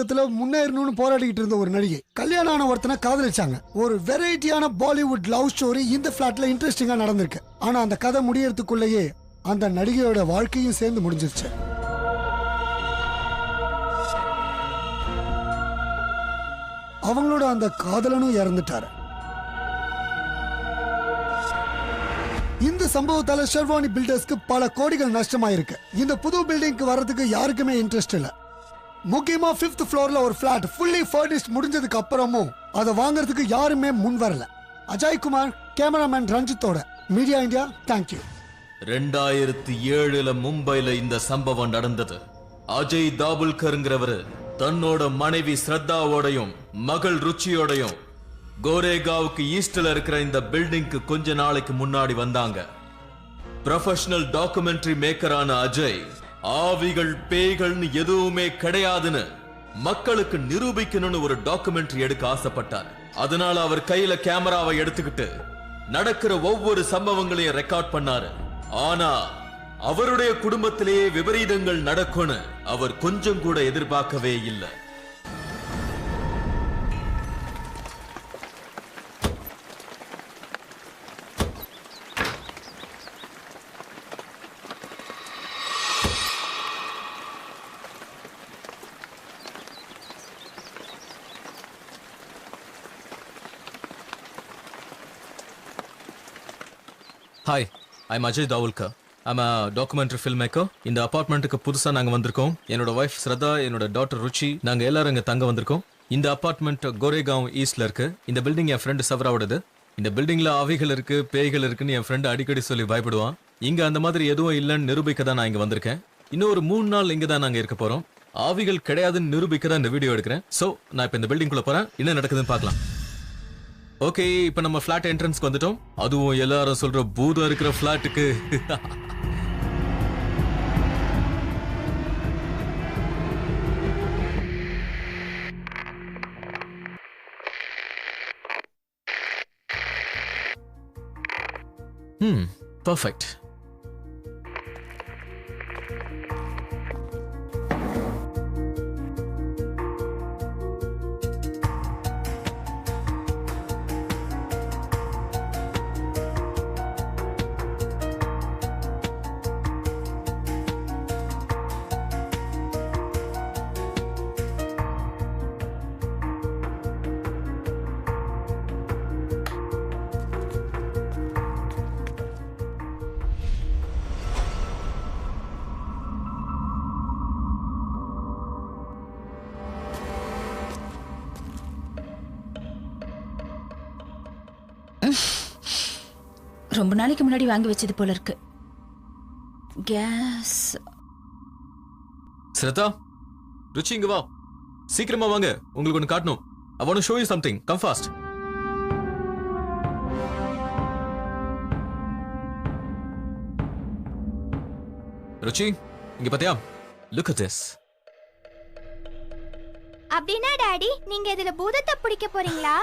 உலகத்துல முன்னேறணும்னு போராடிட்டு இருந்த ஒரு நடிகை கல்யாணம் ஆன ஒருத்தனை காதலிச்சாங்க. ஒரு வெரைட்டியான பாலிவுட் லவ் ஸ்டோரி இந்த பிளாட்ல இன்ட்ரெஸ்டிங்கா நடந்திருக்கு. ஆனா அந்த கதை முடியறதுக்குள்ளேயே அந்த நடிகையோட வாழ்க்கையும் சேர்ந்து முடிஞ்சிருச்சு. அவங்களோட அந்த காதலனும் இறந்துட்டாரு. இந்த சம்பவத்தால ஷெர்வானி பில்டர்ஸ்க்கு பல கோடிகள் நஷ்டமாயிருக்கு. இந்த புது பில்டிங்க்கு வர்றதுக்கு யாருக்குமே இன்ட்ரெஸ்ட் இல்ல. முக்கியமா 5th ஃப்ளோர்ல ஒரு பிளாட் ஃபுல்லி ஃபர்னிஷ்ட் முடிஞ்சதுக்கு அப்புறமும் அதை வாங்குறதுக்கு யாருமே முன் வரல. அஜய் குமார், கேமராமேன் ரஞ்சித்தோட மீடியா இந்தியா. தேங்க்யூ. 2007 மும்பைல இந்த சம்பவம் நடந்தது. அஜய் தாபுல்கர்ங்கிறவரு தன்னோட மனைவி ஸ்ரத்தாவோடையும் மகள் ருச்சியோடையும் கோரேகாவுக்கு ஈஸ்ட்ல இருக்கிற இந்த பில்டிங்க்கு கொஞ்ச நாளைக்கு முன்னாடி வந்தாங்க. ப்ரொஃபஷனல் டாக்குமெண்ட்ரி மேக்கரான அஜய் ஆவிகள் பேய்கள்னு எதுவுமே கிடையாதுன்னு மக்களுக்கு நிரூபிக்கணும்னு ஒரு டாக்குமெண்ட்ரி எடுக்க ஆசைப்பட்டார். அதனால அவர் கையில கேமராவை எடுத்துக்கிட்டு நடக்கிற ஒவ்வொரு சம்பவங்களையும் ரெக்கார்ட் பண்ணாரு. ஆனா அவருடைய குடும்பத்திலேயே விபரீதங்கள் நடக்கும்னு அவர் கொஞ்சம் கூட எதிர்பார்க்கவே இல்லை. Hi, I'm Ajay Daulkar. I'm a documentary film maker. இந்த அபார்ட்மெண்ட்டுக்கு புதுசா நாங்க வந்திருக்கோம். என்னோட ஒய்ஃப் ஸ்ரதா, என்னோட டாட்டர் ருச்சி, நாங்க எல்லாரும் இங்க தங்க வந்திருக்கோம். இந்த அபார்ட்மெண்ட் கோரேகாவ் ஈஸ்ட்ல இருக்கு. இந்த பில்டிங் என் ஃப்ரெண்டு சவராவோடது. இந்த பில்டிங்ல ஆவிகள் இருக்கு, பேய்கள் இருக்குன்னு என் ஃப்ரெண்டு அடிக்கடி சொல்லி பயப்படுவான். இங்க அந்த மாதிரி எதுவும் இல்லைன்னு நிரூபிக்க தான் நான் இங்க வந்திருக்கேன். இன்னும் ஒரு 3 நாள் இங்க தான் நாங்க இருக்க போறோம். ஆவிகள் கிடையாதுன்னு நிரூபிக்க தான் இந்த வீடியோ எடுக்கிறேன். சோ நான் இப்ப இந்த பில்டிங்குள்ள போறேன். என்ன நடக்குதுன்னு பார்க்கலாம். ஓகே, இப்ப நம்ம ஃபிளாட் என்ட்ரன்ஸ்க்கு வந்துட்டோம். அதுவும் எல்லாரும் சொல்ற பூதம் இருக்கிற ஃபிளாட்டுக்கு. பர்ஃபெக்ட். ரொம்ப நாளைக்கு முன்னாடி வாங்கி வச்சது போல இருக்கு. கேஸ். ஸ்ரதா, ருச்சி, இங்க வா. சீக்கிரமா வாங்க, உங்களுக்கு ஒன்னு காட்டணும். I want to show you something. Come fast. ருச்சி, இங்க பாத்தியா? Look at this. அப்படினா டாடி, நீங்க இதுல பூதத்தை பிடிக்க போறீங்களா?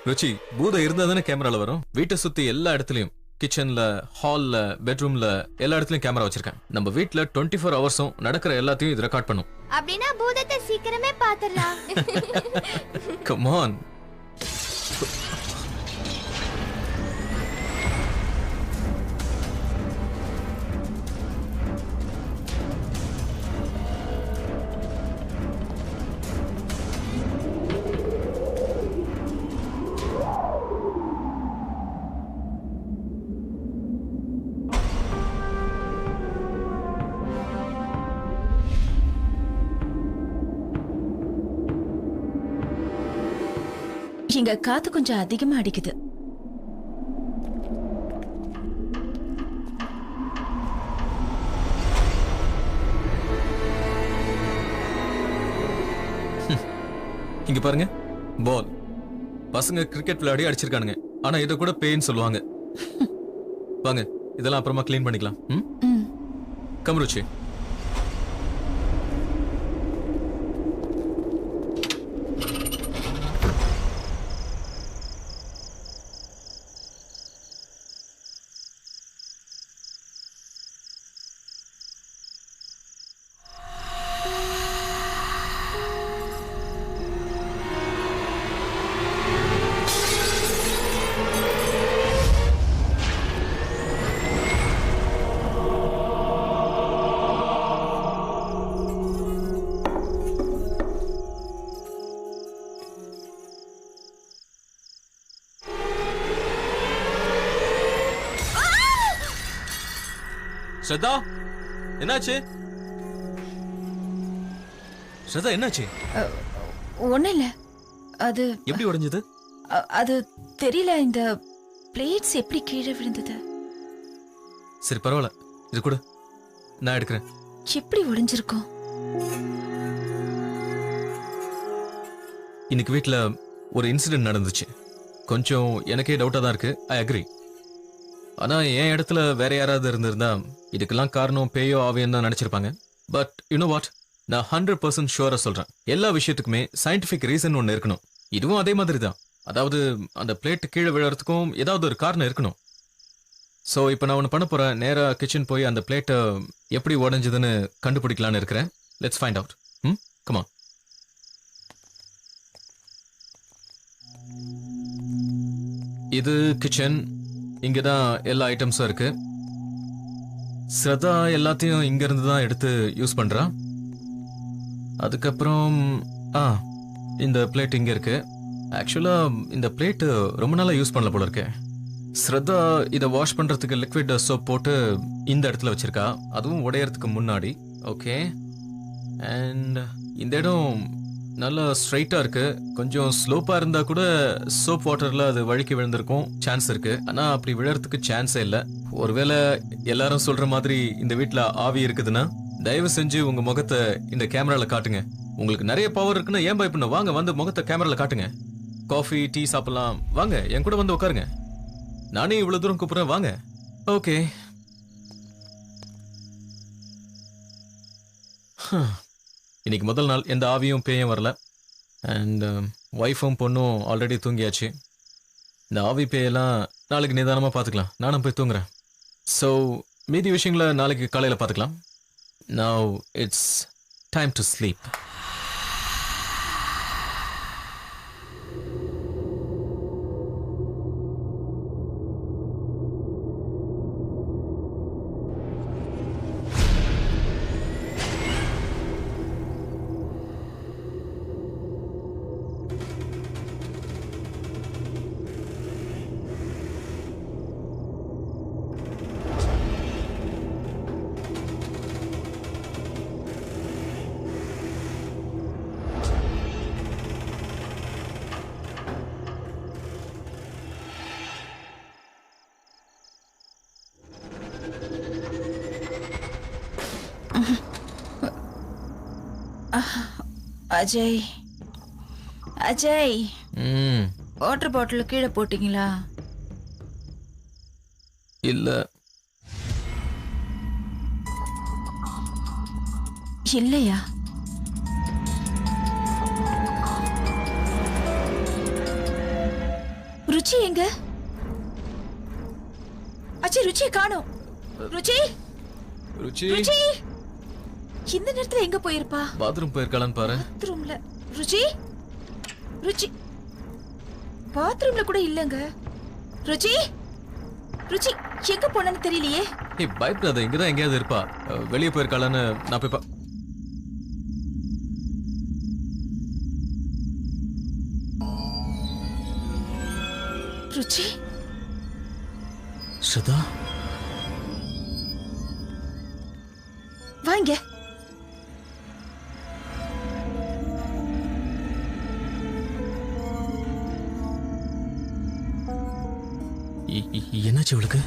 ருச்சி, பூதம் இருந்தா தானே கேமரால வரும். வீட்டை சுத்தி எல்லா இடத்துலயும், கிச்சன்ல, ஹால்ல, பெட்ரூம்ல, எல்லா இடத்துலயும் கேமரா வச்சிருக்கேன். நம்ம வீட்ல 24 ஹவர்ஸும் நடக்கிற எல்லாத்தையும் இது ரெக்கார்ட் பண்ணும். அப்படினா பூதத்தை சீக்கிரமே பாத்துறலாம். Come on. இங்க காத்து கொஞ்சம் அதிகமா அடிக்குது. இங்க பாருங்க, பால். பசங்க கிரிக்கெட் விளையாடி அடிச்சிருக்கானுங்க. ஆனா இத கூட பேய்ன்னு சொல்லுவாங்க. வாங்க, இதெல்லாம் அப்புறமா க்ளீன் பண்ணிக்கலாம். கம் ருச்சி. ஸ்ரதா என்னாச்சு? ஸ்ரதா என்னாச்சு? ஒன்றும் இல்லை. அது எப்படி உடைஞ்சது? அது தெரியல. இந்த பிளேட்ஸ் எப்படி கீழே விழுந்தது? சரி பரவாயில்ல, இது கூட நான் எடுக்கிறேன். எப்படி உடைஞ்சிருக்கும்? இன்னைக்கு வீட்டில் ஒரு இன்சிடென்ட் நடந்துச்சு. கொஞ்சம் எனக்கே டவுட்டாக தான் இருக்கு. I agree. ஆனால் என் இடத்துல வேற யாராவது இருந்திருந்தா இதுக்கெல்லாம் காரணம் பேயோ ஆவியன்னு தான் நினச்சிருப்பாங்க. பட் யூனோ வாட், நான் 100% ஷுவராக சொல்கிறேன், எல்லா விஷயத்துக்குமே சயின்டிஃபிக் ரீசன் ஒன்று இருக்கணும். இதுவும் அதே மாதிரி தான். அதாவது அந்த பிளேட் கீழே விழுறதுக்கும் ஏதாவது ஒரு காரணம் இருக்கணும். ஸோ இப்போ நான் ஒன்று பண்ண போகிறேன். நேராக கிச்சன் போய் அந்த பிளேட்டை எப்படி உடஞ்சதுன்னு கண்டுபிடிக்கலான்னு இருக்கிறேன். Let's find out. Come on. இது கிச்சன். இங்கே தான் எல்லா ஐட்டம்ஸும் இருக்கு. ஸ்ரதா எல்லாத்தையும் இங்கேருந்து தான் எடுத்து யூஸ் பண்ணுறா. அதுக்கப்புறம் இந்த பிளேட் இங்கே இருக்கு. ஆக்சுவலாக இந்த பிளேட்டு ரொம்ப நாளாக யூஸ் பண்ணல போல இருக்கு. ஸ்ரதா இதை வாஷ் பண்ணுறதுக்கு லிக்விட் சோப் போட்டு இந்த இடத்துல வச்சிருக்கா, அதுவும் உடையறதுக்கு முன்னாடி. ஓகே. அண்ட் இந்த இடம் நல்லா ஸ்ட்ரைட்டாக இருக்கு. கொஞ்சம் ஸ்லோப்பாக இருந்தால் கூட சோப் வாட்டரில் அது வழுக்கி விழுந்திருக்கும் சான்ஸ் இருக்கு. ஆனால் அப்படி விழறதுக்கு சான்ஸே இல்லை. ஒருவேளை எல்லாரும் சொல்கிற மாதிரி இந்த வீட்டில் ஆவி இருக்குதுன்னா தயவு செஞ்சு உங்கள் முகத்தை இந்த கேமராவில் காட்டுங்க. உங்களுக்கு நிறைய பவர் இருக்குன்னா ஏன் பயப்படணும்? வாங்க வந்து முகத்தை கேமராவில் காட்டுங்க. காஃபி டீ சாப்பிடலாம். வாங்க என் கூட வந்து உட்காருங்க. நானே இவ்வளவு தூரம் கூப்பிடுறேன், வாங்க. ஓகே. இன்னைக்கு முதல் நாள், எந்த ஆவியும் பேயும் வரல. அண்ட் ஒய்ஃபும் பொண்ணும் ஆல்ரெடி தூங்கியாச்சு. இந்த ஆவி பேயெல்லாம் நாளைக்கு நிதானமாக பார்த்துக்கலாம். நானும் போய் தூங்குறேன். ஸோ மீதி விஷயங்களை நாளைக்கு காலையில் பார்த்துக்கலாம். Now it's time to sleep. Ajay, Ajay, water bottle கீழே போட்டீங்களா? இல்ல. இல்லையா? ருச்சி எங்க? அஜய், ருச்சியை காணோம். ருச்சி, ருச்சி, ருச்சி இந்த நேரத்துல எங்க போயிருப்பா? பாத்ரூம் போயிருக்காளான்னு பாரு. பாத்ரூம்ல? ருச்சி, ருச்சி பாத்ரூம்ல கூட இல்லங்க. ருச்சி, ருச்சி எங்க போனன்னு தெரியலையே. ஏய் பயப்படாத, இங்கதான் எங்கேயாவது இருப்பா. வெளியே போயிருக்காளான்னு நான் போய் ருச்சி. ஸ்ரதா வாங்க. என்னாச்சு இவளுக்கு?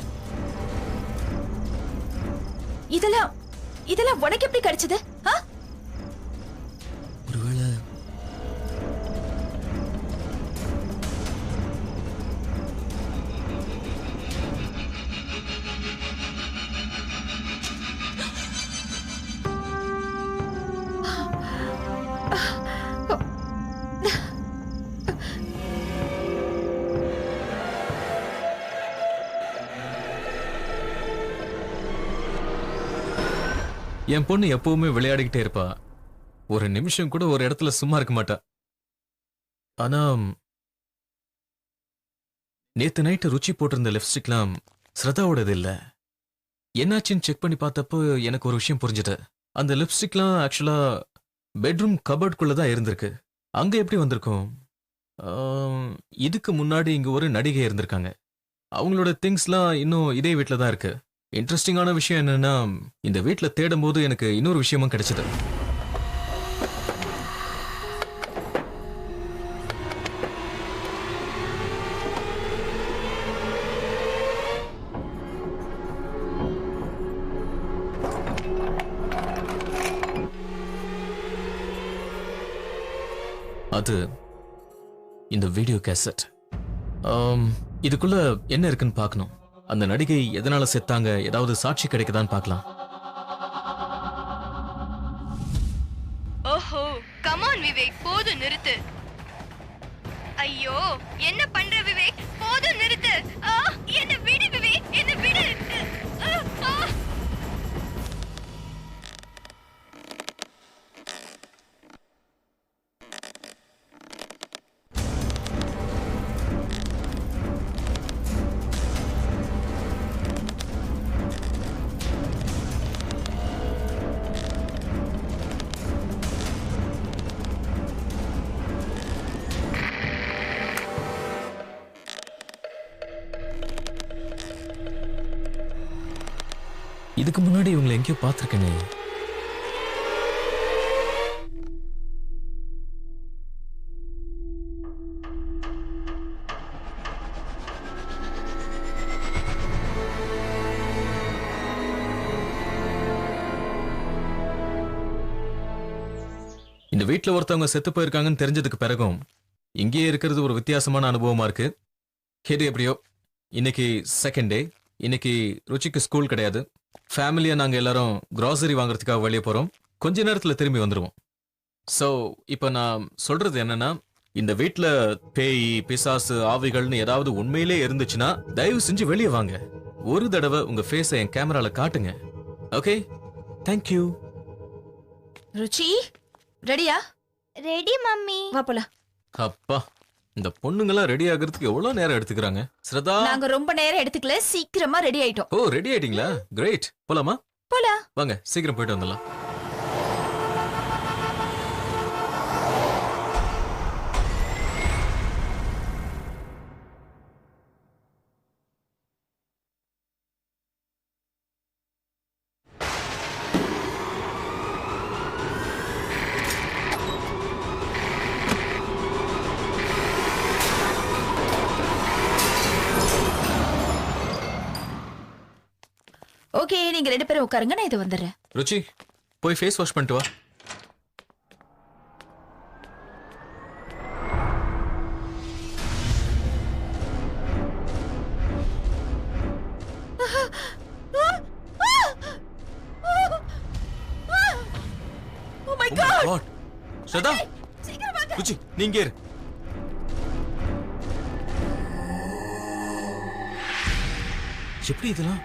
இதெல்லாம் உனக்கு எப்படி கிடைச்சது? ஒருவேளை என் பொண்ணு எப்பவுமே விளையாடிக்கிட்டே இருப்பா. ஒரு நிமிஷம் கூட ஒரு இடத்துல சும்மா இருக்க மாட்டா. ஆனா நேத்து நைட்டு ருச்சி போட்டிருந்த லிப்ஸ்டிக்லாம் ஸ்ரதாவோடது இல்ல. என்னாச்சுன்னு செக் பண்ணி பார்த்தப்போ எனக்கு ஒரு விஷயம் புரிஞ்சுது. அந்த லிப்ஸ்டிக்லாம் ஆக்சுவலா பெட்ரூம் கபர்டுக்குள்ளதான் இருந்திருக்கு. அங்க எப்படி வந்திருக்கும்? இதுக்கு முன்னாடி இங்க ஒரு நடிகை இருந்திருக்காங்க. அவங்களோட திங்ஸ்லாம் இன்னும் இதே வீட்டில தான் இருக்கு. இன்ட்ரெஸ்டிங்கான விஷயம் என்னன்னா இந்த வீட்ல தேடும் போது எனக்கு இன்னொரு விஷயமும் கிடைச்சது. அது இந்த வீடியோ கேசட். இதுக்குள்ள என்ன இருக்குன்னு பார்க்கணும். அந்த நடிகை எதனால செத்தாங்க, ஏதாவது சாட்சி கிடைக்குதான்னு பார்க்கலாம். ஓஹோ, கமான் விவேக், போதும் நிறுத்து. ஐயோ, என்ன பண்ற விவேக்? போதும் நிறுத்து. என்ன விடு விவேக், என்ன விடு. இதுக்கு முன்னாடி இவங்களை எங்கேயோ பார்த்திருக்கேனே. இந்த வீட்டுல ஒருத்தவங்க செத்து போயிருக்காங்கன்னு தெரிஞ்சதுக்கு பிறகும் இங்கேயே இருக்கிறது ஒரு வித்தியாசமான அனுபவமா இருக்கு. எது எப்படியோ இன்னைக்கு செகண்ட் டே. இன்னைக்கு ருச்சிக்கு ஸ்கூல் கிடையாது. ஃபேமிலியா நாங்க எல்லாரும் கிராசரி வாங்குறதுக்காக வெளியே போறோம். கொஞ்ச நேரத்துல திரும்பி வந்துருவோம். சோ இப்ப நான் சொல்றது என்னன்னா, இந்த வீட்டுல பேய், பிசாசு, ஆவிகள்னு ஏதாவது உண்மையிலே இருந்துச்சுன்னா தயவு செஞ்சு வெளியே வாங்க. ஒரு தடவை உங்க ஃபேஸை என் கேமரால காட்டுங்க. Okay, thank you. ருச்சி ரெடியா? Ready mummy. வா போலாம். அப்பா, இந்த பொண்ணுங்கெல்லாம் ரெடி ஆகிறதுக்கு எவ்வளவு நேரம் எடுத்துக்கிறாங்க. ஸ்ரதா, நாங்க ரொம்ப நேரம் எடுத்துக்கல, சீக்கிரமா ரெடி ஆயிட்டோம். ஓ ரெடி ஆயிட்டீங்களா? கிரேட். போலாமா? போலாம். வாங்க, சீக்கிரம் போயிட்டு வந்துடலாம். ஓகே, நீங்க 2 பேரும் உட்காருங்க, நான் இது வந்துடுறேன். ருச்சி, போய் ஃபேஸ் வாஷ் பண்ணிட்டு வா. Oh my god! God. Shradha, சீக்கிரம் வாங்க. ருச்சி நீங்க இரு. எப்படி இதெல்லாம்?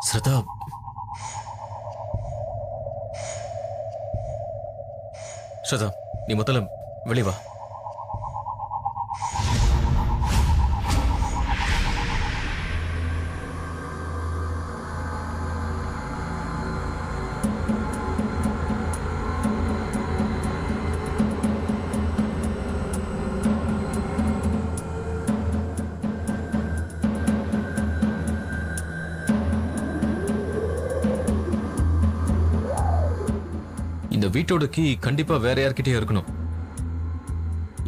ஸ்ரதா, ஸ்ரதா நீ முதல்ல வெளியே வா. இந்த வீட்டோட கீ கண்டிப்பா வேற யார்கிட்டயும் இருக்கணும்.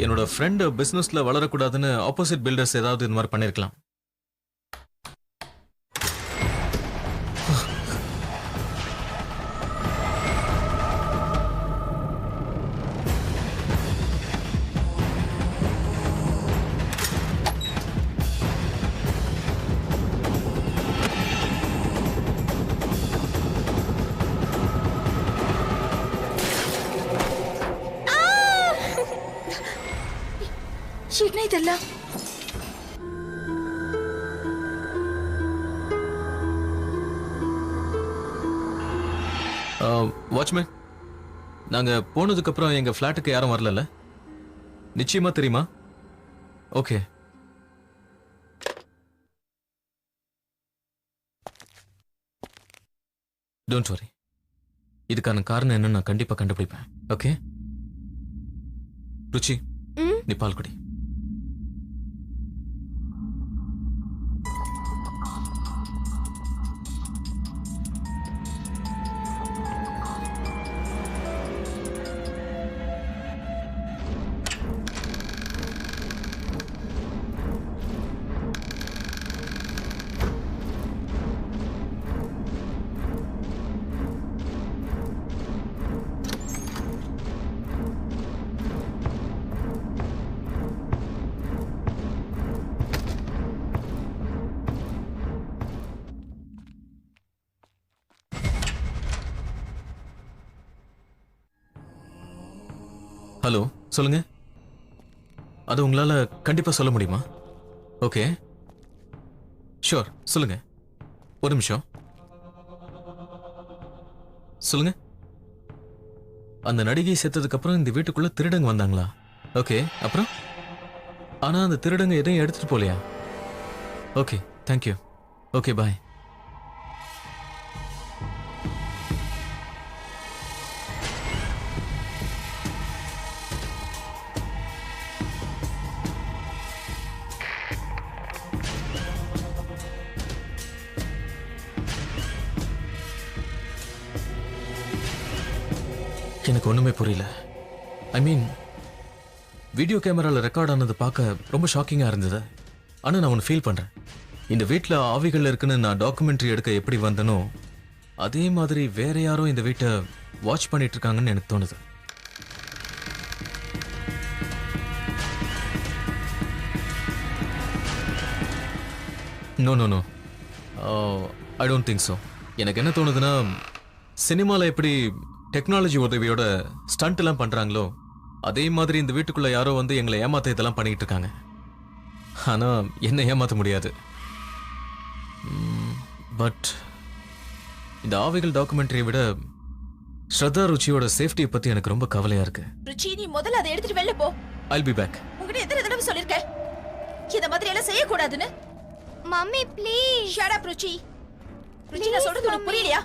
என்னோட ஃப்ரெண்ட் பிசினஸ்ல வளரக்கூடாதுன்னு ஆப்போசிட் பில்டர்ஸ் ஏதாவது இந்த மாதிரி பண்ணிருக்கலாம். என்ன இதெல்லாம்? வாட்ச்மேன், நாங்க போனதுக்கு அப்புறம் எங்க பிளாட்டுக்கு யாரும் வரல. நிச்சயமா தெரியுமா? ஓகே. Don't worry. இதுக்கான காரணம் என்னன்னு நான் கண்டிப்பா கண்டுபிடிப்பேன். ஓகே ருச்சி, நீ பால் குடி. ஹலோ, சொல்லுங்க. அது உங்களால கண்டிப்பா சொல்ல முடியுமா? ஓகே ஷூர், சொல்லுங்க. ஒரு நிமிஷம் சொல்லுங்க. அந்த நடிகை செத்ததுக்கு அப்புறம் இந்த வீட்டுக்குள்ள திருடங்க வந்தாங்களா? ஓகே, அப்புறம்? ஆனா அந்த திருடங்க எதையும் எடுத்துட்டு போலையா? Okay, thank you. ஓகே, பாய். எனக்கு ஒண்ணுமே புரியல. ஐ மீன், வீடியோ கேமரால ரெக்கார்ட் ஆனது பார்க்க ரொம்ப ஷாக்கிங்கா இருந்தது. ஆனா நான் ஒன்று ஃபீல் பண்றேன். இந்த வீட்டில் ஆவிகள் இருக்குன்னு நான் டாக்குமெண்ட்ரி எடுக்க எப்படி வந்தனோ அதே மாதிரி வேற யாரோ இந்த வீட்டை வாட்ச் பண்ணிட்டு இருக்காங்கன்னு எனக்கு தோணுது. No no no, I don't think so. எனக்கு என்ன தோணுதுன்னா, சினிமாவில் எப்படி டெக்னாலஜி உதவியோட ஸ்டண்ட் எல்லாம் பண்றாங்களோ அதே மாதிரி இந்த வீட்டுக்குள்ள யாரோ வந்து எங்களை ஏமாத்த இதெல்லாம் பண்ணிட்டு இருக்காங்க. ஆனா என்ன ஏமாத்த முடியாது. பட் இந்த ஆவிகள் டாக்குமெண்ட்ரியை விட ஸ்ரத்தா ருச்சியோட சேஃப்டியை பத்தி எனக்கு ரொம்ப கவலையா இருக்கு. ருச்சி, நீ முதல்ல அதை எடுத்துட்டு வெளில போ. I'll be back. உங்ககிட்ட எத்தனை தடவை சொல்லிருக்கேன் இந்த மாதிரி எல்லாம் செய்யக்கூடாதுன்னு? Mummy please. ஷட் அப் ருச்சி. ருச்சி, நான் சொல்றது உனக்கு புரியலையா?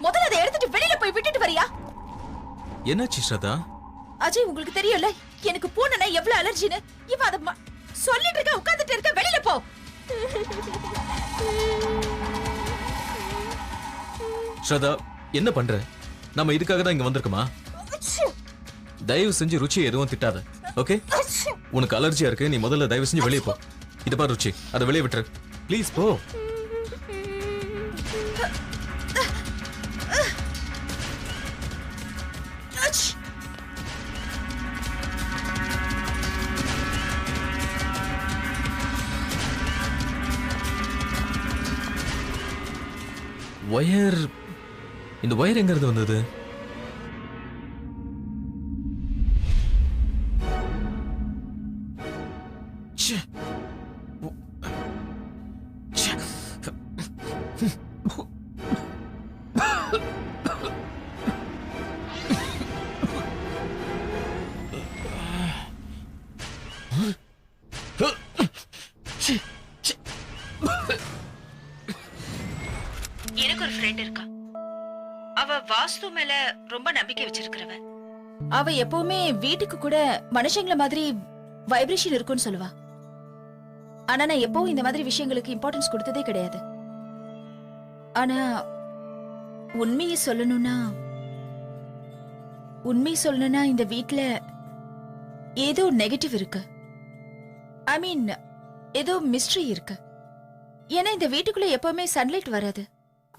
முதல்ல அதை எடுத்துட்டு வெளியில போய் விட்டுட்டு வரியா? என்னாச்சு ஸ்ரத்தா? அஜய், உங்களுக்கு தெரியும்ல எனக்கு பூனைனா எவ்வளவு அலர்ஜின்னு. இவ அத சொல்லிட்டு இருக்க, உட்கார்ந்துட்டு இருக்க, வெளியில போ. ஸ்ரதா, என்ன பண்ற? நம்ம இதுக்காக தான் இங்க வந்திருக்கோமா? தயவு செஞ்சு ருச்சி எதுவும் திட்டாத, ஓகே? உனக்கு அலர்ஜியா இருக்கு, நீ முதல்ல தயவு செஞ்சு வெளியே போ. இத பாரு ருச்சி, அதை வெளியே விட்டுரு ப்ளீஸ், போ. ஒயர், இந்த ஒயர் எங்க இருந்து வந்தது? எனக்கு ஒரு ஃப்ரெண்ட் இருக்கா. அவ வாஸ்து மேல ரொம்ப நம்பிக்கை வச்சிருக்கிறவ. அவ எப்பவுமே வீட்டுக்கு கூட மனுஷங்கள மாதிரி வைப்ரேஷன் இருக்கும்னு சொல்லுவா. ஆனா நான் எப்பவும் இந்த மாதிரி விஷயங்களுக்கு இம்பார்ட்டன்ஸ் கொடுத்ததே கிடையாது. ஆனா உண்மையை சொல்லணும்னா இந்த வீட்ல ஏதோ நெகட்டிவ் இருக்கு. ஐ மீன், ஏதோ மிஸ்ட்ரி இருக்கு. ஏன்னா இந்த வீட்டுக்குள்ள எப்பவுமே சன்லைட் வராது.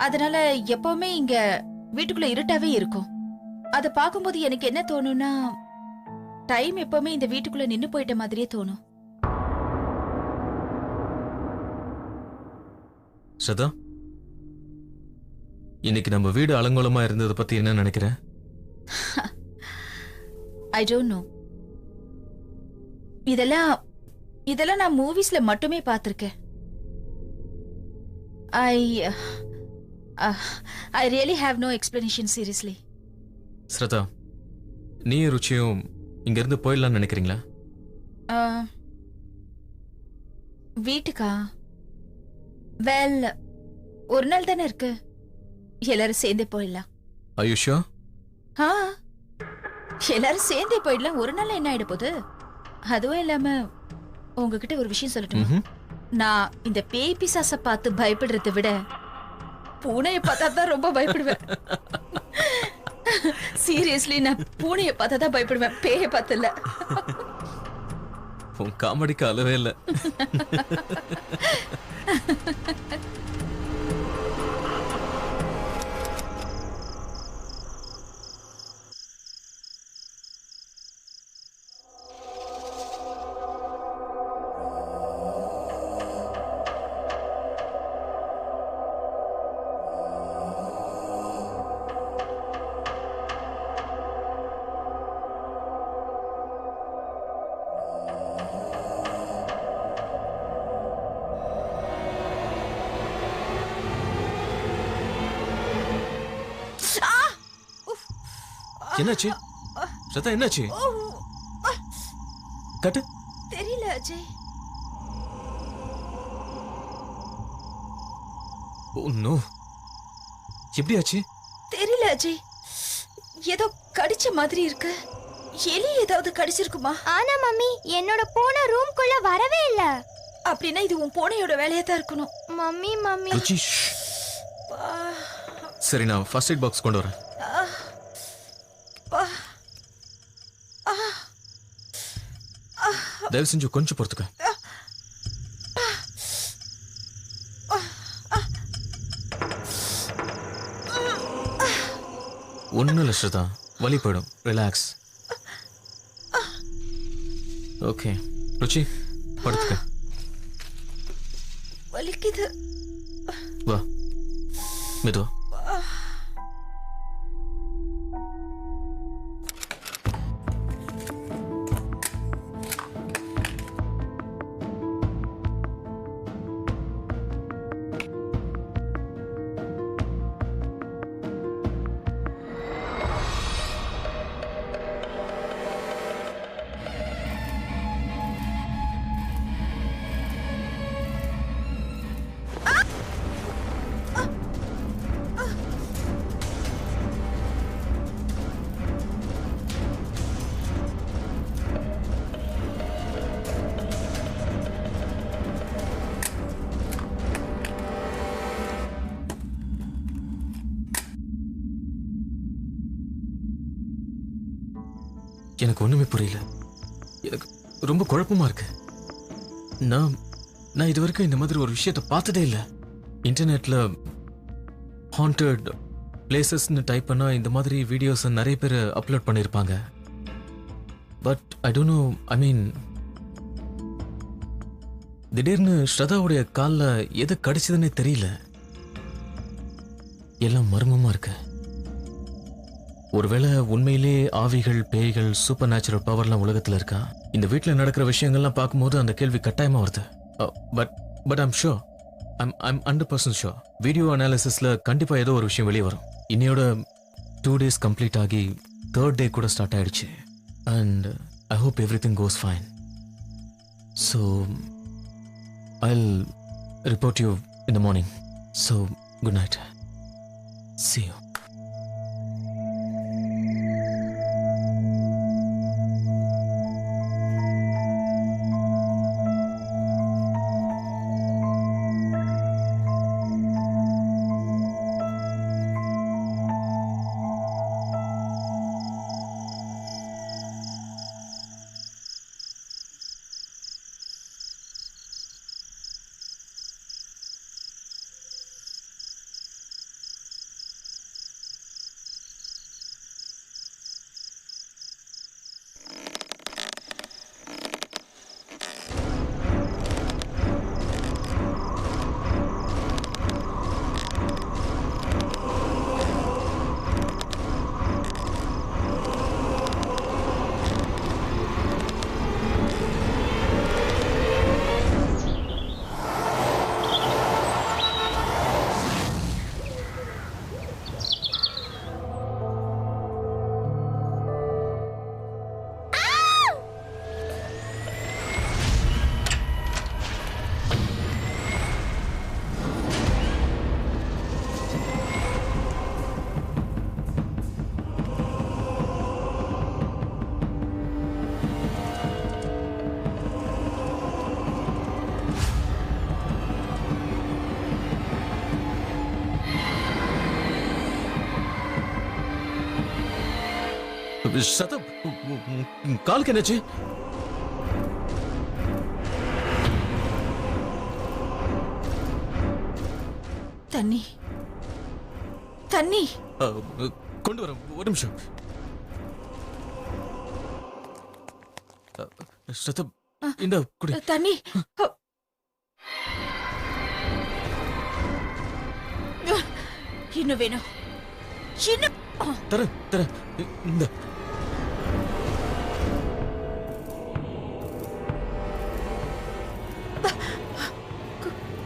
அதனால எப்பவுமே இங்க வீட்டுக்குள்ள இருட்டாவே இருக்கும். அத பாக்கும்போது எனக்கு என்ன தோணும்னா, டைம் எப்பவுமே இந்த வீட்டுக்குள்ள நின்னு போயிட்ட மாதிரியே தோணும். ஸ்ரதா, இன்னைக்கு நம்ம வீடு அலங்கோலமா இருந்ததை பத்தி என்ன நினைக்கிற? I don't know. இதெல்லாம் நான் மூவிஸ்ல மட்டுமே பார்த்திருக்கேன். I really have no explanation, seriously. Shradha, நீ ருச்சியும் இங்க இருந்து போயிடலாம்னு நினைக்கிறீங்களா? வீட்டுக்கா? வெல், ஒரு நாள் தானே இருக்கு, எல்லாரும் சேர்ந்தே போயிடலாம். ஆயுஷா, ஆ, எல்லாரும் சேர்ந்தே போயிடலாம். ஒரு நாள் என்ன ஆயிட போகுது? அதுவும் இல்லாம உங்ககிட்ட ஒரு விஷயம் சொல்லட்டுமா? நான் இந்த பேய் பிசாச பார்த்து பயப்படுறதை விட பூனைய பார்த்தா தான் ரொம்ப பயப்படுவேன். சீரியஸ்லி, நான் பூனைய பார்த்தா தான் பயப்படுவேன், பேய பார்த்து இல்ல. உன் காமெடிக்கு அளவே இல்ல. என்னாச்சு ஸ்ரதா? என்னாச்சு? கட்டு. தெரியல அஜய். ஓ நோ, எப்படி ஆச்சு? தெரியல அஜய், ஏதோ கடிச்ச மாதிரி இருக்கு. எலி ஏதாவது கடிச்சிருக்குமா? ஆனா மம்மி, என்னோட பூனை ரூம்குள்ள வரவே இல்ல. அப்படின்னா இது உன் பூனையோட வேலையா தான் இருக்கணும். மம்மி மம்மி ருச்சி, சரி நான் ஃபர்ஸ்ட் எய்ட் பாக்ஸ் கொண்டு வரேன். தயவு செஞ்சு கொஞ்சம் பொறுத்துக்க. ஒன்னும் இல்லை ஸ்ரதா, வலி போயிடும், ரிலாக்ஸ். ஓகே ருச்சி, படுத்துக்க. வலிக்குது. வா, மெதுவா. எனக்கு ஒண்ணுமே புரியல. எனக்கு ரொம்ப குழப்பமா இருக்கு. நான் இது வரைக்கும் இந்த மாதிரி ஒரு விஷயத்தை பார்த்ததே இல்லை. இன்டர்நெட்ல ஹாண்டட் பிளேசஸ்னு டைப் பண்ணா இந்த மாதிரி வீடியோஸ் நிறைய பேர் அப்லோட் பண்ணியிருப்பாங்க. பட் ஐ டோன்ட் நோ, ஐ மீன் திடீர்னு ஸ்ரதாவுடைய காலில் எது கடிச்சதுன்னே தெரியல. எல்லாம் மர்மமா இருக்கு. ஒருவேளை உண்மையிலே ஆவிகள், பேய்கள், சூப்பர் நேச்சுரல் பவர்லாம் உலகத்தில் இருக்கா? இந்த வீட்டில் நடக்கிற விஷயங்கள்லாம் பார்க்கும்போது அந்த கேள்வி கட்டாயமா வருது. But I'm sure, I'm 100% sure, video அனாலிசிஸ்ல கண்டிப்பா ஏதோ ஒரு விஷயம் வெளியே வரும். இன்னையோட 2 days கம்ப்ளீட் ஆகி 3rd day கூட ஸ்டார்ட் ஆயிடுச்சு. And I hope everything goes fine. So I'll report you in the morning. So good night. See you. Shraddha, காலுக்கு என்னாச்சு? தண்ணி தண்ணி கொண்டு வரேன், ஒரு நிமிஷம். ஸ்ரதா, இந்த குடி. தண்ணி இன்னும் வேணும். இன்னும் தரேன் தரேன். இந்த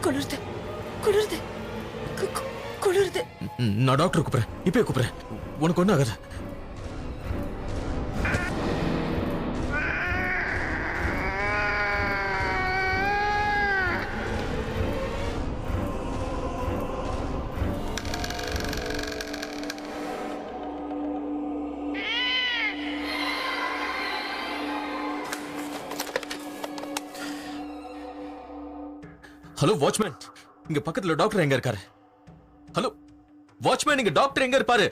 குளிர்து குளிர்து குளிர்து. நான் டாக்டர் கூப்பிடுறேன், இப்பயே கூப்பிடுறேன். உனக்கு ஒன்றும் ஆகாது. ஹலோ வாட்ச்மேன், இங்க பக்கத்துல டாக்டர் எங்க இருக்காரு? ஹலோ வாட்ச்மேன், இங்க டாக்டர் எங்க இருப்பாரு?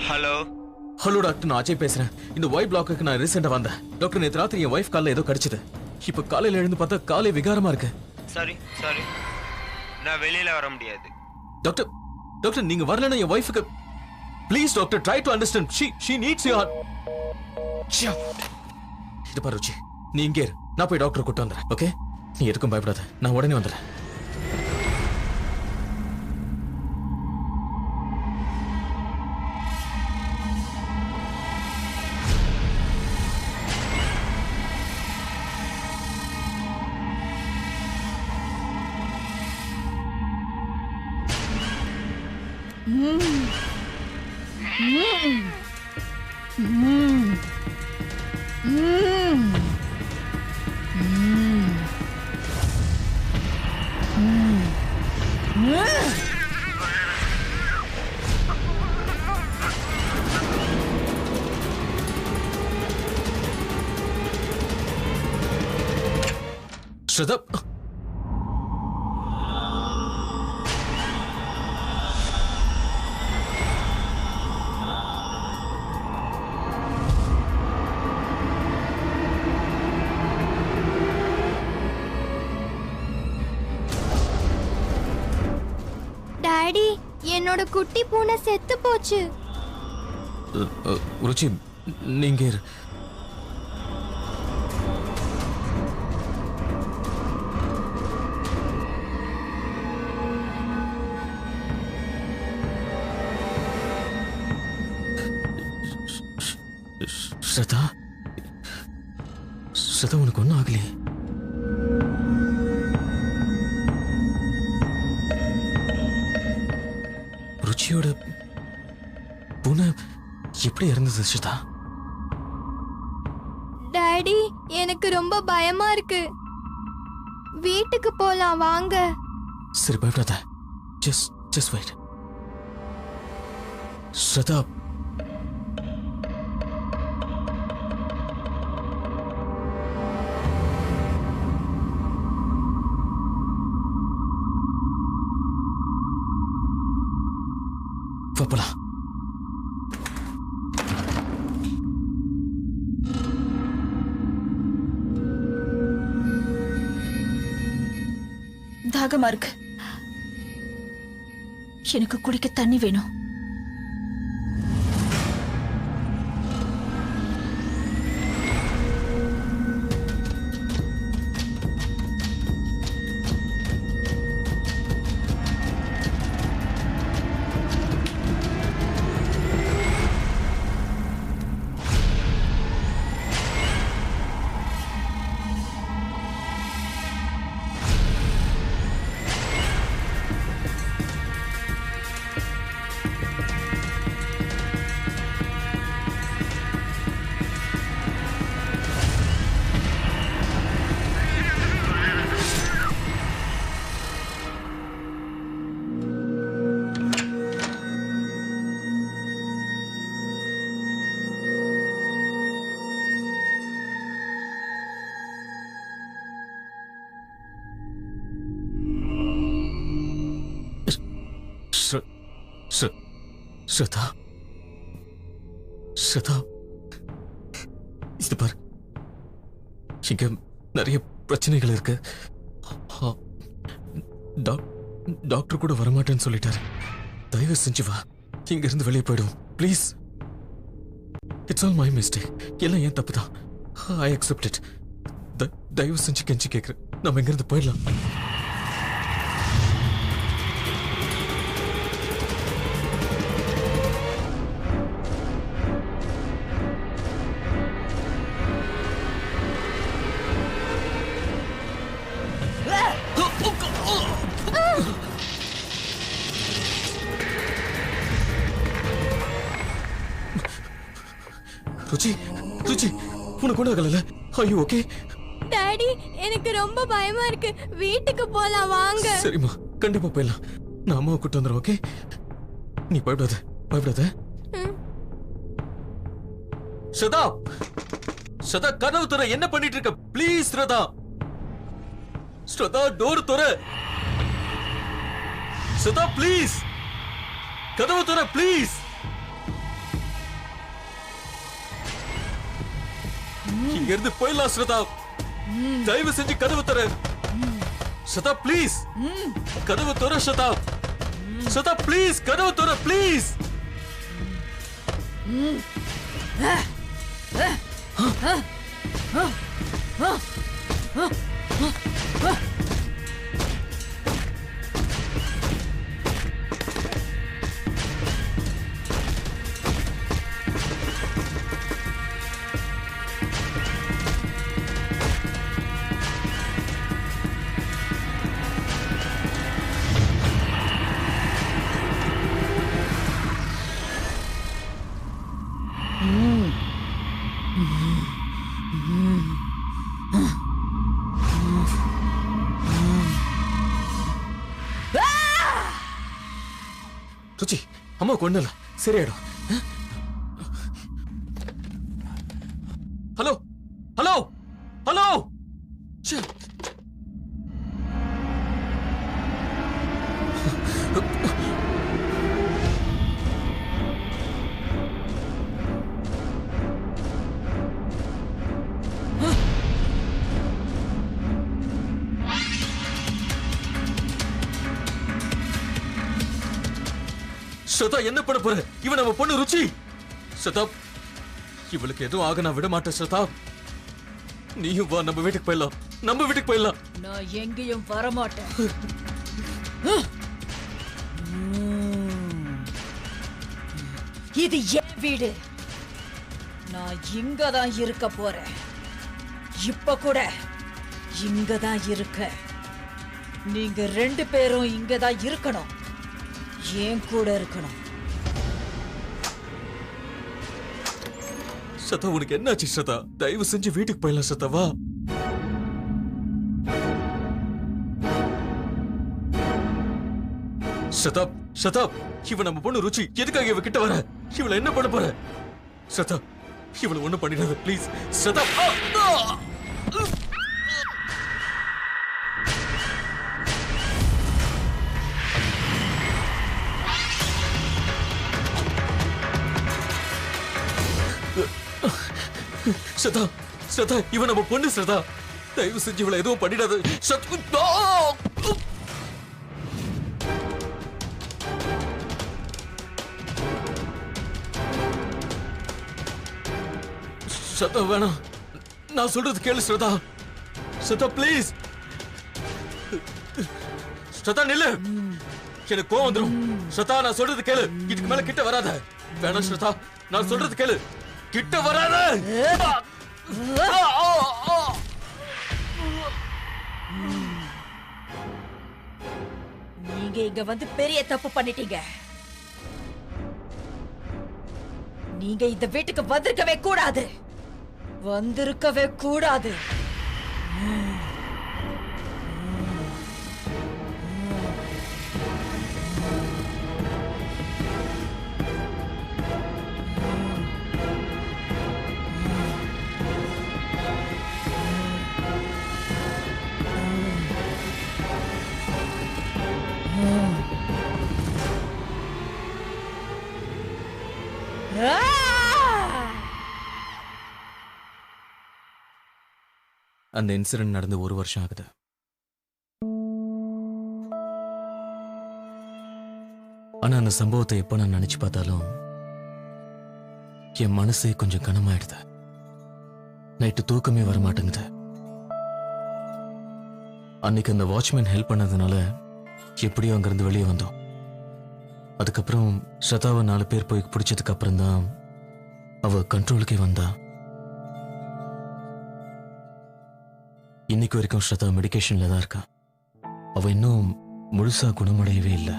ஹலோ ஹலோ டாக்டர், நான் அஜய் பேசுறேன். இந்த ஒய் பிளாக்குக்கு நான் ரீசெண்டா வந்தேன். டாக்டர், நேற்று ராத்திரி என் வைஃப் காலில் ஏதோ கடிச்சது. இப்ப காலையில எழுந்து பார்த்தா காலை விகாரமா இருக்கு. சாரி நான் வெளியில வர முடியாது. டாக்டர் டாக்டர், நீங்க வரலன்னா என் வைஃபுக்கு please doctor, try to understand. She needs your இது பாரு ருச்சி, நீ இங்கே இரு, நான் போய் டாக்டர் கூட்டு வந்துடுறேன். ஓகே, நீ எதுக்கும் பயப்படாத, நான் உடனே வந்துடுறேன். ஸ்ரதா, டாடி, என்னோட குட்டி பூனை செத்து போச்சு. ருச்சி, நீங்க இரு. ஸ்ரதா, ஸ்ரதா, உனக்கு ஒன்றும் ஆகலையே? ருச்சியோட பூனை எப்படி இறந்தது ஸ்ரதா? டாடி, எனக்கு ரொம்ப பயமா இருக்கு. வீட்டுக்கு போலாம் வாங்க. சரி, பயப்படாத. Just wait. ஸ்ரதா, போலாம். தாகமா இருக்கு. எனக்கு குடிக்க தண்ணி வேணும். ஸ்ரதா ஸ்ரதா இது பாரு, இங்க நிறைய பிரச்சனைகள் இருக்கு. டாக்டர் கூட வரமாட்டேன்னு சொல்லிட்டாரு. தயவு செஞ்சு வா, இங்க இருந்து வெளியே போயிடும் please. It's all my mistake. எல்லாம் ஏன் தப்பு தான். I accept it. தயவு செஞ்சு கெஞ்சி கேட்கிறேன், நம்ம இங்க இருந்து போயிடலாம். ருச்சி, ருச்சி, உனக்கு ஒண்ணாகல? Are you okay? டாடி எனக்கு ரொம்ப பயமா இருக்கு, வீட்டுக்கு போலாம் வாங்க. சரிம்மா, கண்டிப்பா போயிடலாம். நான் அம்மாவை கூட்டு வந்துடுறேன். ஓகே, நீ பயப்படாத, பயப்படாத. ஸ்ரதா, ஸ்ரதா கதவு துற. என்ன பண்ணிட்டு இருக்க? ப்ளீஸ் ஸ்ரதா, ஸ்ரதா டோர் துற. ஸ்ரதா ப்ளீஸ், கதவு துற ப்ளீஸ். இங்க இருந்து போயிடலாம் ஸ்ரதா. தயவு செஞ்சு கதவு தர. ஸ்ரதா ப்ளீஸ், கதவு தர. ஸ்ரதா, ஸ்ரதா ப்ளீஸ், கதவு தர ப்ளீஸ். ருச்சி, அம்மா கொண்டல சரியாயிடும். Hello, hello, hello. ஸ்ரதா, என்ன பண்ண போற? இவன் நம்ம பொண்ணு ருச்சி. ஸ்ரதா, இவளுக்கு எதுவும் ஆக நான் விட மாட்டேன். ஸ்ரதா, நீயும் வா, நம்ம வீட்டுக்கு போயிடலாம், நம்ம வீட்டுக்கு போயிடலாம். நான் எங்கேயும் வரமாட்டேன். இது என் வீடு. நான் இங்கதான் இருக்க போறேன். இப்ப கூட இங்கதான் இருக்க. நீங்க 2 பேரும் இங்கதான் இருக்கணும், ஏன் கூட இருக்கணும். ஸ்ரதா, உனக்கு என்னாச்சு ஸ்ரதா? தயவு செஞ்சு வீட்டுக்கு போயிடலாம் ஸ்ரதா, வா. ஸ்ரதா, ஸ்ரதா, இவ நம்ம பொண்ணு ருச்சி. எதுக்காக இவ கிட்ட வர? இவள என்ன பண்ண போற? ஸ்ரதா, இவள ஒண்ணும் பண்ணிடாத ப்ளீஸ். ஸ்ரதா, ஸ்ரதா, ஸ்ரதா, இவன் நம்ம பொண்ணு ஸ்ரதா. தயவு செஞ்சு இவளை எதுவும் பண்ணிடாத. ஸ்ரதா வேணாம், நான் சொல்றது கேளு ஸ்ரதா. ஸ்ரதா ப்ளீஸ். ஸ்ரதா நில்லு, எனக்கு கோவம் வந்துடும். ஸ்ரதா, நான் சொல்றது கேளு. இதுக்கு மேல கிட்ட வராத. வேணாம் ஸ்ரதா, நான் சொல்றது கேளு. கிட்ட வராத. நீங்க இங்க வந்து பெரிய தப்பு பண்ணிட்டீங்க. நீங்க இந்த வீட்டுக்கு வந்திருக்கவே கூடாது, வந்திருக்கவே கூடாது. அந்த இன்சிடென்ட் நடந்து 1 வருஷம் ஆகுது. ஆனா அந்த சம்பவத்தை எப்ப நான் நினைச்சு பார்த்தாலும் என் மனசே கொஞ்சம் கனமாயிடுது. நைட்டு தூக்கமே வர மாட்டேங்குது. அன்னைக்கு அந்த வாட்ச்மேன் ஹெல்ப் பண்ணதுனால எப்படியோ அங்கிருந்து வெளியே வந்தோம். அதுக்கப்புறம் ஸ்ரதாவை 4 பேர் போய் பிடிச்சதுக்கு அப்புறம் தான் அவ கண்ட்ரோலுக்கே வந்தா. இன்னைக்கு வரைக்கும் ஸ்ரதா மெடிக்கேஷன்ல தான் இருக்கா. அவ இன்னும் முழுசா குணமடையவே இல்லை.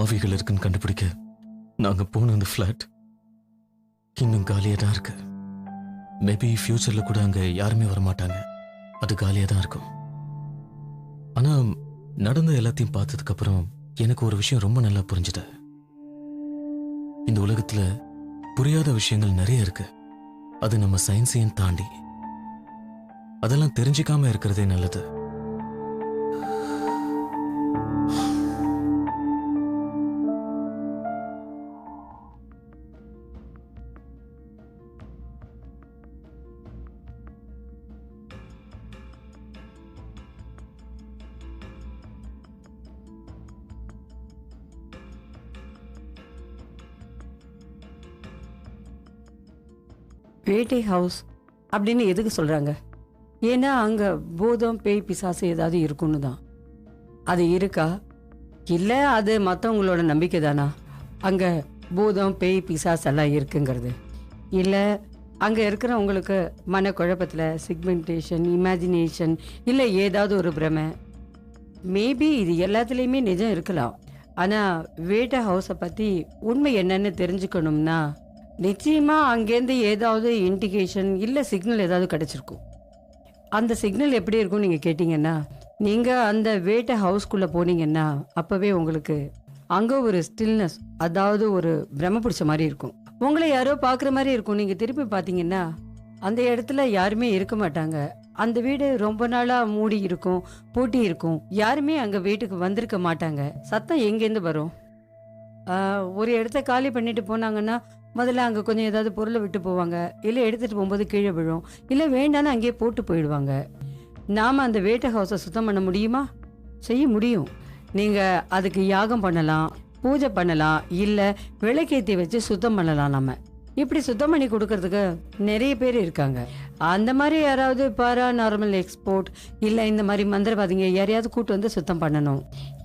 ஆவிகள் இருக்குன்னு கண்டுபிடிக்க நாங்க போன அந்த ஃபிளாட் இன்னும் காலியா தான் இருக்கு. மேபி ஃபியூச்சர்ல கூட அங்க யாருமே வரமாட்டாங்க. அது காலியா தான் இருக்கும். ஆனா நடந்த எல்லாத்தையும் பார்த்ததுக்கு அப்புறம் எனக்கு ஒரு விஷயம் ரொம்ப நல்லா புரிஞ்சுது. இந்த உலகத்துல புரியாத விஷயங்கள் நிறைய இருக்கு. அது நம்ம சயின்ஸையும் தாண்டி. அதெல்லாம் தெரிஞ்சுக்காம இருக்கிறதே நல்லது. வேட்டை ஹவுஸ் அப்படின்னு எதுக்கு சொல்கிறாங்க? ஏன்னா அங்கே பூதம் பேய் பிசாசு ஏதாவது இருக்குன்னு தான். அது இருக்கா இல்லை அது மற்றவங்களோட நம்பிக்கை தானா அங்கே பூதம் பேய் பிசாசு எல்லாம் இருக்குங்கிறது? இல்லை அங்கே இருக்கிறவங்களுக்கு மனக்குழப்பத்தில் சிக்மெண்டேஷன், இமேஜினேஷன், இல்லை ஏதாவது ஒரு பிரமை? மேபி இது எல்லாத்துலேயுமே நிஜம் இருக்கலாம். ஆனால் வேட்டை ஹவுஸை பற்றி உண்மை என்னன்னு தெரிஞ்சுக்கணும்னா நிச்சயமாக அங்கேருந்து ஏதாவது இண்டிகேஷன் இல்லை சிக்னல் ஏதாவது கிடச்சிருக்கும். அந்த சிக்னல் எப்படி இருக்கும் நீங்கள் கேட்டிங்கன்னா, நீங்கள் அந்த வேட்டை ஹவுஸ்குள்ளே போனீங்கன்னா அப்போவே உங்களுக்கு அங்கே ஒரு ஸ்டில்னஸ், அதாவது ஒரு பிரம பிடிச்ச மாதிரி இருக்கும். உங்களை யாரோ பார்க்குற மாதிரி இருக்கும். நீங்கள் திருப்பி பார்த்தீங்கன்னா அந்த இடத்துல யாருமே இருக்க மாட்டாங்க. அந்த வீடு ரொம்ப நாளாக மூடி இருக்கும், பூட்டி இருக்கும். யாருமே அங்கே வீட்டுக்கு வந்திருக்க மாட்டாங்க. சத்தம் எங்கேருந்து வரும்? ஒரு இடத்த காலி பண்ணிட்டு போனாங்கன்னா முதல்ல அங்கே கொஞ்சம் ஏதாவது பொருளை விட்டு போவாங்க, இல்லை எடுத்துகிட்டு போகும்போது கீழே விழும், இல்லை வேண்டான்னு அங்கேயே போட்டு போயிடுவாங்க. நாம் அந்த வேட்டை ஹவுஸை சுத்தம் பண்ண முடியுமா? செய்ய முடியும். நீங்கள் அதுக்கு யாகம் பண்ணலாம், பூஜை பண்ணலாம், இல்லை விளக்கேற்றி வச்சு சுத்தம் பண்ணலாம். நம்ம இப்படி சுத்தம் பண்ணி கொடுக்கறதுக்கு நிறைய பேர் இருக்காங்க. அந்த மாதிரி யாராவது பாராநார்மல் எக்ஸ்போர்ட் இல்லை இந்த மாதிரி மந்திரவாதிங்க யாரையாவது கூட்டு வந்து சுத்தம் பண்ணணும்.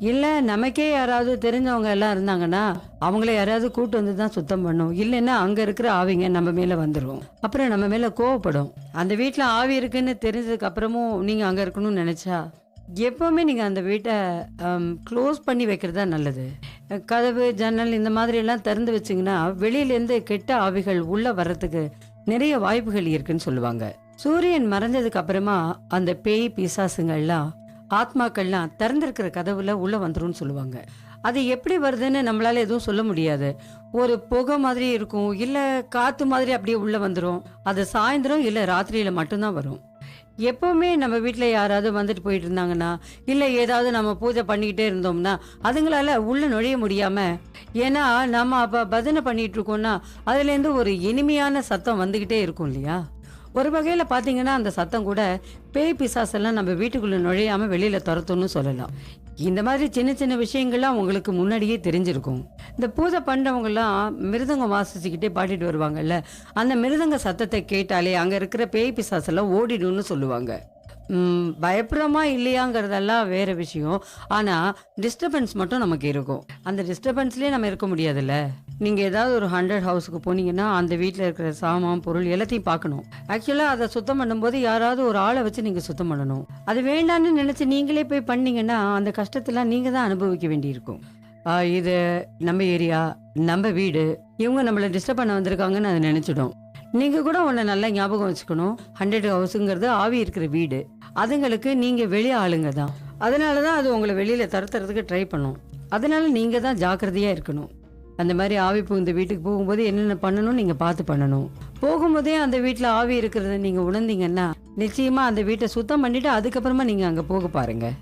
இல்லை நமக்கே யாராவது தெரிஞ்சவங்க எல்லாம் இருந்தாங்கன்னா அவங்கள யாராவது கூட்டு வந்து தான் சுத்தம் பண்ணணும். இல்லைன்னா அங்கே இருக்கிற ஆவிங்க நம்ம மேலே வந்துடும். அப்புறம் நம்ம மேலே கோவப்படும். அந்த வீட்டில் ஆவி இருக்குன்னு தெரிஞ்சதுக்கு அப்புறமும் நீங்கள் அங்கே இருக்கணும்னு நினச்சா எப்போவுமே நீங்கள் அந்த வீட்டை க்ளோஸ் பண்ணி வைக்கிறதா நல்லது. கதவு, ஜன்னல் இந்த மாதிரி எல்லாம் திறந்து வச்சிங்கன்னா வெளியிலேருந்து கெட்ட ஆவிகள் உள்ளே வர்றதுக்கு நிறைய வாய்ப்புகள் இருக்குன்னு சொல்லுவாங்க. சூரியன் மறைஞ்சதுக்கு அப்புறமா அந்த பேய் பிசாசுங்கள்லாம் ஆத்மாக்கள்லாம் திறந்திருக்கிற கதவுல உள்ள வந்துரும்னு சொல்லுவாங்க. அது எப்படி வருதுன்னு நம்மளால எதுவும் சொல்ல முடியாது. ஒரு புகை மாதிரி இருக்கும், இல்லை காற்று மாதிரி அப்படியே உள்ள வந்துடும். அது சாயந்தரம் இல்லை ராத்திரியில மட்டும்தான் வரும். எப்பவுமே நம்ம வீட்டில் யாராவது வந்துட்டு போயிட்டு இருந்தாங்கன்னா இல்லை ஏதாவது நம்ம பூஜை பண்ணிக்கிட்டே இருந்தோம்னா அதுங்களால உள்ள நுழைய முடியாம, ஏன்னா நம்ம அப்போ பஜனை பண்ணிட்டு இருக்கோம்னா அதுலேருந்து ஒரு இனிமையான சத்தம் வந்துக்கிட்டே இருக்கும் இல்லையா? ஒரு வகையில் பார்த்தீங்கன்னா அந்த சத்தம் கூட பேய் பிசாசெல்லாம் நம்ம வீட்டுக்குள்ளே நுழையாமல் வெளியில் துரத்தும்னு சொல்லலாம். இந்த மாதிரி சின்ன சின்ன விஷயங்கள்லாம் உங்களுக்கு முன்னாடியே தெரிஞ்சிருக்கும். இந்த பூஜை பண்ணுறவங்கலாம் மிருதங்கம் வாசிச்சுக்கிட்டே பாடிட்டு வருவாங்கல்ல, அந்த மிருதங்க சத்தத்தை கேட்டாலே அங்கே இருக்கிற பேய் பிசாசெல்லாம் ஓடிடும்னு சொல்லுவாங்க. பயப்படுறோமா இல்லையாங்கிறதெல்லாம் வேற விஷயம். ஆனால் டிஸ்டர்பன்ஸ் மட்டும் நமக்கு இருக்கும். அந்த டிஸ்டர்பன்ஸ்லேயே நம்ம இருக்க முடியாதுல்ல. நீங்கள் ஏதாவது ஒரு 100 ஹவுஸுக்கு போனீங்கன்னா அந்த வீட்டில் இருக்கிற சாமான் பொருள் எல்லாத்தையும் பார்க்கணும். ஆக்சுவலாக அதை சுத்தம் பண்ணும்போது யாராவது ஒரு ஆளை வச்சு நீங்கள் சுத்தம் பண்ணணும். அது வேண்டான்னு நினச்சி நீங்களே போய் பண்ணீங்கன்னா அந்த கஷ்டத்தெல்லாம் நீங்கள் தான் அனுபவிக்க வேண்டியிருக்கும். இது நம்ம ஏரியா, நம்ம வீடு, இவங்க நம்மளை டிஸ்டர்ப் பண்ண வந்திருக்காங்கன்னு அதை நினச்சிடும். நீங்கள் கூட ஒன்று நல்லா ஞாபகம் வச்சுக்கணும், 100 ஹவுஸுங்கிறது ஆவி இருக்கிற வீடு. அதுங்களுக்கு நீங்கள் வெளியே ஆளுங்க தான். அதனால தான் அது உங்களை வெளியில் தரத்துறதுக்கு ட்ரை பண்ணும். அதனால நீங்கள் தான் ஜாக்கிரதையாக இருக்கணும். அந்த மாதிரி ஆவி இந்த வீட்டுக்கு போகும்போது என்னென்ன பண்ணணும் நீங்கள் பார்த்து பண்ணணும். போகும்போதே அந்த வீட்டில் ஆவி இருக்கிறத நீங்கள் உணர்ந்தீங்கன்னா நிச்சயமாக அந்த வீட்டை சுத்தம் பண்ணிவிட்டு அதுக்கப்புறமா நீங்கள் அங்கே போக பாருங்கள்.